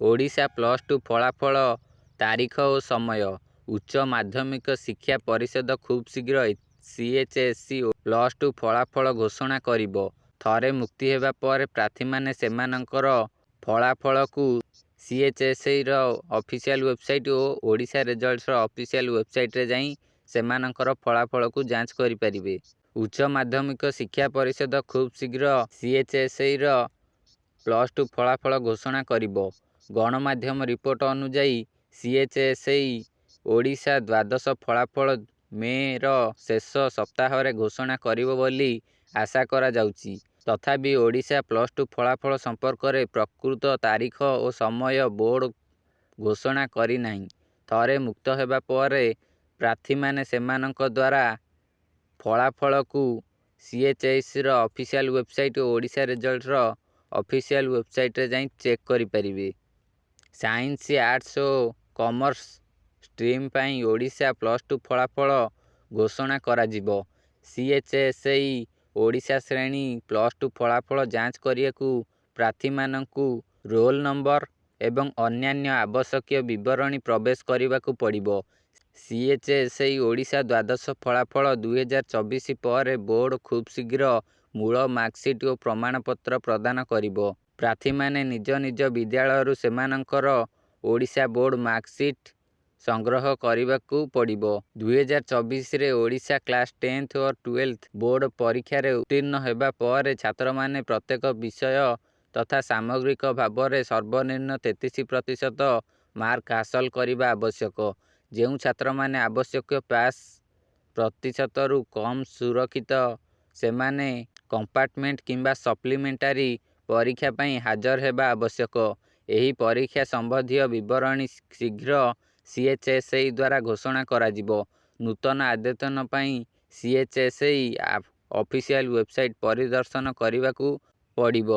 ଓଡ଼ିଶା +2 ଫଳାଫଳ ତାରିଖ ଓ ସମୟ। ଉଚ୍ଚ ମାଧ୍ୟମିକ ଶିକ୍ଷା ପରିଷଦ ଖୁବ୍ ଶୀଘ୍ର CHSE +2 ଫଳାଫଳ ଘୋଷଣା କରିବ। ଥରେ ମୁକ୍ତି ହେବା ପରେ ପ୍ରାର୍ଥୀମାନେ ସେମାନଙ୍କର ଫଳାଫଳକୁ CHSEର ଅଫିସିଆଲ ୱେବସାଇଟ୍ ଓ ଓଡ଼ିଶା ରେଜଲ୍ଟସର ଅଫିସିଆଲ ୱେବସାଇଟ୍ରେ ଯାଇ ସେମାନଙ୍କର ଫଳାଫଳକୁ ଯାଞ୍ଚ କରିପାରିବେ। ଉଚ୍ଚ ମାଧ୍ୟମିକ ଶିକ୍ଷା ପରିଷଦ ଖୁବ୍ ଶୀଘ୍ର CHSEର +2 ଫଳାଫଳ ଘୋଷଣା କରିବ। ଗଣମାଧ୍ୟମ ରିପୋର୍ଟ ଅନୁଯାୟୀ CHSE ଓଡ଼ିଶା ଦ୍ୱାଦଶ ଫଳାଫଳ ମେ'ର ଶେଷ ସପ୍ତାହରେ ଘୋଷଣା କରିବ ବୋଲି ଆଶା କରାଯାଉଛି। ତଥାପି ଓଡ଼ିଶା +2 ଫଳାଫଳ ସମ୍ପର୍କରେ ପ୍ରକୃତ ତାରିଖ ଓ ସମୟ ବୋର୍ଡ ଘୋଷଣା କରିନାହିଁ। ଥରେ ମୁକ୍ତ ହେବା ପରେ ପ୍ରାର୍ଥୀମାନେ ସେମାନଙ୍କ ଦ୍ୱାରା ଫଳାଫଳକୁ CHSEର ଅଫିସିଆଲ ୱେବସାଇଟ୍ ଓ ଓଡ଼ିଶା ରେଜଲ୍ଟସର ଅଫିସିଆଲ ୱେବସାଇଟ୍ରେ ଯାଇ ଚେକ୍ କରିପାରିବେ। ସାଇନ୍ସ, ଆର୍ଟସ ଓ କମର୍ସ ଷ୍ଟ୍ରିମ୍ ପାଇଁ ଓଡ଼ିଶା +2 ଫଳାଫଳ ଘୋଷଣା କରାଯିବ। CHSE ଓଡ଼ିଶା ଶ୍ରେଣୀ +2 ଫଳାଫଳ ଯାଞ୍ଚ କରିବାକୁ ପ୍ରାର୍ଥୀମାନଙ୍କୁ ରୋଲ ନମ୍ବର ଏବଂ ଅନ୍ୟାନ୍ୟ ଆବଶ୍ୟକୀୟ ବିବରଣୀ ପ୍ରବେଶ କରିବାକୁ ପଡ଼ିବ। CHSE ଓଡ଼ିଶା ଦ୍ୱାଦଶ ଫଳାଫଳ 2024 ପରେ ବୋର୍ଡ ଖୁବ୍ ଶୀଘ୍ର ମୂଳ ମାର୍କସିଟ୍ ଓ ପ୍ରମାଣପତ୍ର ପ୍ରଦାନ କରିବ। ପ୍ରାର୍ଥୀମାନେ ନିଜ ନିଜ ବିଦ୍ୟାଳୟରୁ ସେମାନଙ୍କର ଓଡ଼ିଶା ବୋର୍ଡ ମାର୍କସିଟ୍ ସଂଗ୍ରହ କରିବାକୁ ପଡ଼ିବ। 2024ରେ ଓଡ଼ିଶା କ୍ଲାସ୍ 10th ଓ 12th ବୋର୍ଡ ପରୀକ୍ଷାରେ ଉତ୍ତୀର୍ଣ୍ଣ ହେବା ପରେ ଛାତ୍ରମାନେ ପ୍ରତ୍ୟେକ ବିଷୟ ତଥା ସାମଗ୍ରିକ ଭାବରେ ସର୍ବନିମ୍ନ 33% ମାର୍କ ହାସଲ କରିବା ଆବଶ୍ୟକ। ଯେଉଁ ଛାତ୍ରମାନେ ଆବଶ୍ୟକୀୟ ପାସ୍ ପ୍ରତିଶତରୁ କମ୍ ସୁରକ୍ଷିତ ସେମାନେ କମ୍ପାର୍ଟମେଣ୍ଟ କିମ୍ବା ସପ୍ଲିମେଣ୍ଟାରୀ ପରୀକ୍ଷା ପାଇଁ ହାଜର ହେବା ଆବଶ୍ୟକ। ଏହି ପରୀକ୍ଷା ସମ୍ବନ୍ଧୀୟ ବିବରଣୀ ଶୀଘ୍ର CHSE ଦ୍ୱାରା ଘୋଷଣା କରାଯିବ। ନୂତନ ଆବେଦନ ପାଇଁ CHSE ଅଫିସିଆଲ ୱେବସାଇଟ୍ ପରିଦର୍ଶନ କରିବାକୁ ପଡ଼ିବ।